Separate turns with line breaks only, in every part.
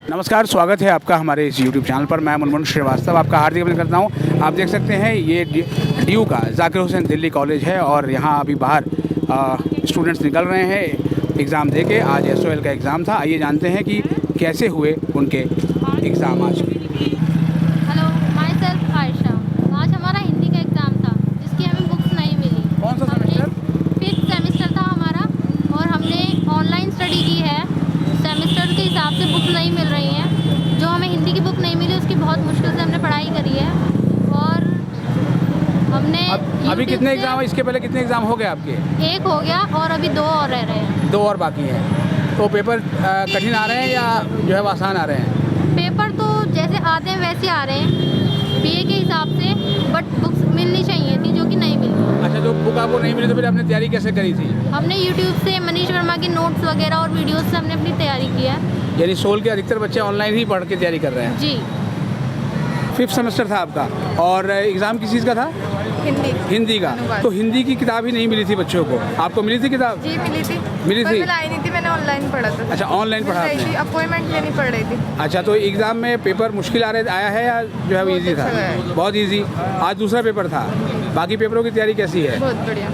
नमस्कार, स्वागत है आपका हमारे इस YouTube चैनल पर। मैं मुनमुन श्रीवास्तव आपका हार्दिक अभिनंदन करता हूं। आप देख सकते हैं ये DU का ज़ाकिर हुसैन दिल्ली कॉलेज है और यहाँ अभी बाहर स्टूडेंट्स निकल रहे हैं एग्ज़ाम देके। आज SOL का एग्ज़ाम था। आइए जानते हैं कि कैसे हुए उनके एग्ज़ाम आज।
Hello, my self Ayesha. आज हमारा हिंदी का एग्ज़ाम था जिसकी हमें बुक्स नहीं मिली।
कौन सा सेमेस्टर?
5th सेमेस्टर था हमारा और हमने ऑनलाइन स्टडी की है। सेमेस्टर के हिसाब से बुक नहीं मिल रही हैं। जो हमें हिंदी की बुक नहीं मिली उसकी बहुत मुश्किल से हमने पढ़ाई करी है और हमने
अभी कितने एग्ज़ाम, इसके पहले कितने एग्ज़ाम हो गए आपके?
एक हो गया और अभी 2 और रह रहे हैं।
2 और बाकी हैं। तो पेपर कठिन आ रहे हैं या जो है वो आसान आ रहे हैं?
पेपर तो जैसे आते हैं वैसे आ रहे हैं BA के हिसाब से, बट बुक्स मिलनी चाहिए थी जो कि नहीं मिली।
अच्छा, जो बुक आपको नहीं मिली तो फिर आपने तैयारी कैसे करी थी?
हमने YouTube से मनीष वर्मा के नोट्स वगैरह और वीडियोस से हमने अपनी तैयारी की है।
यानी SOL के अधिकतर बच्चे ऑनलाइन ही पढ़ के तैयारी कर रहे हैं।
जी।
5th सेमेस्टर था आपका और एग्ज़ाम किस चीज़ का था? हिंदी का। तो हिंदी की किताब ही नहीं मिली थी बच्चों को। आपको मिली थी किताब?
जी मिली थी।
मिली थी?
मैं लाई नहीं थी, मैंने ऑनलाइन पढ़ा था।
अच्छा, ऑनलाइन पढ़ा आपने?
अपॉइंटमेंट लेनी पड़ रही थी।
अच्छा, तो एग्ज़ाम में पेपर मुश्किल आया है या जो है वो ईजी था?
अच्छा गया।
बहुत ईजी। आज दूसरा पेपर था। बाकी पेपरों की तैयारी कैसी है?
बहुत बढ़िया।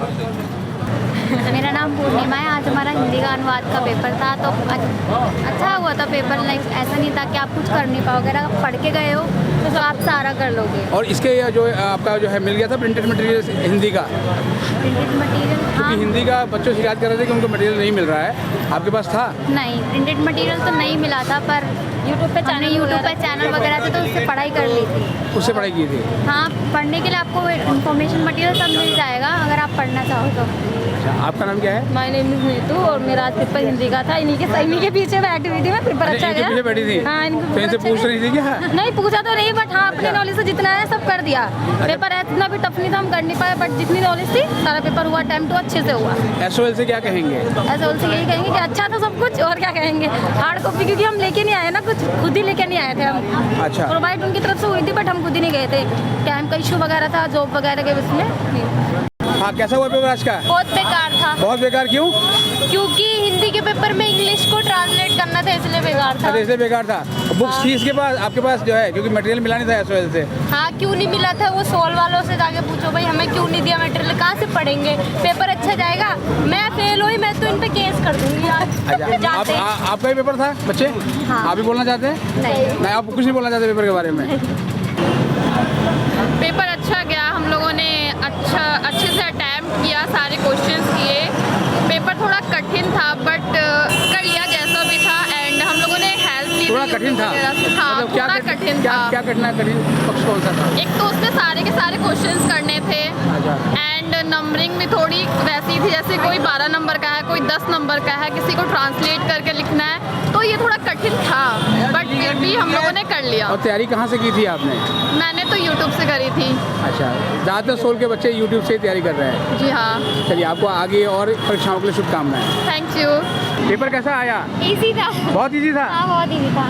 मेरा नाम पूर्णिमा है। आज हमारा हिंदी का अनुवाद का पेपर था तो अच्छा हुआ था पेपर। लाइक ऐसा नहीं था कि आप कुछ कर नहीं पाओगे। अगर आप पढ़ के गए हो तो आप सारा कर लोगे।
और इसके जो आपका जो है मिल गया था प्रिंटेड मटेरियल हिंदी का?
प्रिंटेड मटेरियल, हाँ।
क्योंकि हिंदी का बच्चों शिकायत कर रहे थे कि उनको मटेरियल नहीं मिल रहा है। आपके पास था?
नहीं, प्रिंटेड मटेरियल तो नहीं मिला था, पर यूट्यूब पे चैनल वगैरह थे तो उससे पढ़ाई कर ली थी।
उससे पढ़ाई की थी?
हाँ, पढ़ने के लिए आपको इन्फॉर्मेशन मटेरियल सब मिल जाएगा अगर आप पढ़ना चाहो तो।
अच्छा, आपका नाम क्या है?
माय नेम इज नीतू और मेरा आज पेपर हिंदी का था। इन्हीं के पीछे बैठी हुई थी मैं। पेपर अच्छा
इनके
गया।
पीछे बैठी थी?
हाँ,
तो इनसे पूछ रही थी क्या?
नहीं पूछा तो नहीं, बट हाँ अपने नॉलेज से जितना है सब कर दिया। पेपर इतना भी टफ नहीं था, हम कर नहीं पाए, बट जितनी नॉलेज थी सारा पेपर हुआ, टाइम तो अच्छे से हुआ।
SOL से क्या कहेंगे?
SOL से यही कहेंगे कि अच्छा था सब कुछ, और क्या कहेंगे। हार्ड कॉपी क्योंकि हम लेके नहीं आए ना, कुछ खुद ही लेके नहीं आए थे हम।
अच्छा।
प्रोवाइड उनकी तरफ से हुई थी बट हम खुद ही नहीं गए थे। टाइम का इशू वगैरह था, जॉब वगैरह के उसमें।
हाँ, कैसा हुआ पेपर आज का?
बहुत बेकार था
बहुत बेकार। क्यों?
क्योंकि हिंदी के पेपर में इंग्लिश को ट्रांसलेट करना था, इसलिए बेकार था।
अच्छा, इसलिए बेकार था। बुक्स थी इसके पास, आपके पास जो है, क्योंकि मटेरियल मिला नहीं था SOL से।
हाँ, क्यों नहीं मिला था वो SOL वालों से जाके पूछो भाई, हमें क्यों नहीं दिया मटेरियल, कहाँ से पढ़ेंगे। पेपर अच्छा जाएगा, मैं फेल हुई, मैं तो इन पे केस कर दूंगी यार।
अच्छा, आपका ही पेपर था बच्चे?
हाँ।
आप भी बोलना चाहते हैं? नहीं, आप कुछ नहीं बोलना चाहते पेपर के बारे में?
पेपर अच्छा गया। हम लोगों ने अच्छे से अटैम्प्ट किया, सारे क्वेश्चंस किए। पेपर थोड़ा कठिन था बट कर लिया जैसा भी था। एंड हम लोगों ने हेल्प ली।
थोड़ा कठिन था?
हाँ,
मतलब
थोड़ा कठिन था।
क्या कठिन पक्ष कौन सा था?
एक तो उसमें सारे के सारे क्वेश्चंस करने थे एंड नंबरिंग भी थोड़ी वैसी थी, जैसे कोई 12 नंबर का है, कोई 10 नंबर का है, किसी को ट्रांसलेट करके लिखना है, तो ये थोड़ा कठिन था बट फिर भी हम लोगों ने कर लिया।
और तैयारी कहाँ से की थी आपने?
मैंने तो यूट्यूब से करी थी।
अच्छा, ज़्यादातर SOL के बच्चे यूट्यूब से ही तैयारी कर रहे हैं।
जी हाँ।
चलिए, आपको आगे और परीक्षाओं के लिए शुभकामनाएं।
Thank you.
पेपर कैसा आया?
इजी था।
बहुत ईजी था?
हाँ, बहुत इजी था।